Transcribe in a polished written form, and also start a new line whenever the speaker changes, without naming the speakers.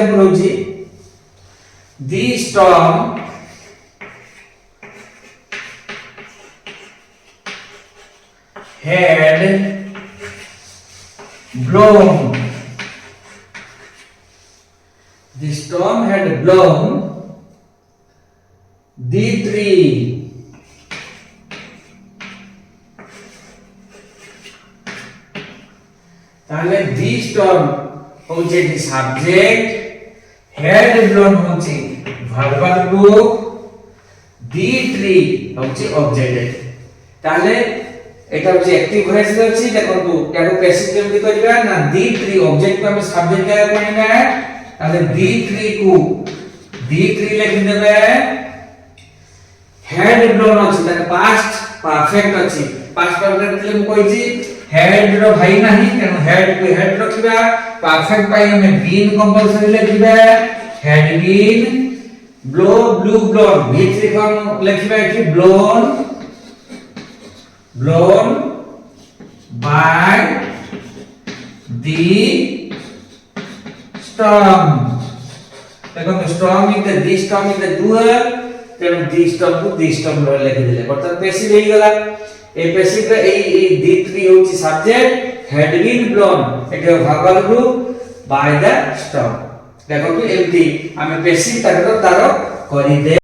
Example होची दी storm had blown. The storm had blown the tree. তাহলে the storm হচ্ছে the subject, had blown হচ্ছে verbal group, the tree হচ্ছে object. তাহলে এটা হচ্ছে অ্যাক্টিভ ভয়েস আছে। দেখো তো এটাকে প্যাসিভ কেমনে করিবা না দি ট্রি অবজেক্ট কো আমি সাবজেক্ট জায়গা পাইনা তাহলে the tree co the tree লিখি দেবে হ্যাড ব্লোন আছে তার পাস্ট পারফেক্ট আছে। পাস্ট পারফেক্ট লে মু কইছি হ্যাড র ভাই नाही কারণ হ্যাড কো হ্যাড রখিবা পারফেক্ট পাই আমি বিন কম্পালসরি লিখিবা had been blow blue blown ভিতরি কোন লিখিবা এটি blown blown by the storm. देखो तो storm is the doer then the storm रो लिखि देले मतलब पैसिव हे गला ए पैसिव रे ए the tree होची subject had been blown Etah verbal group by the storm। देखो तो एमती हमें पैसिव तारो करि दे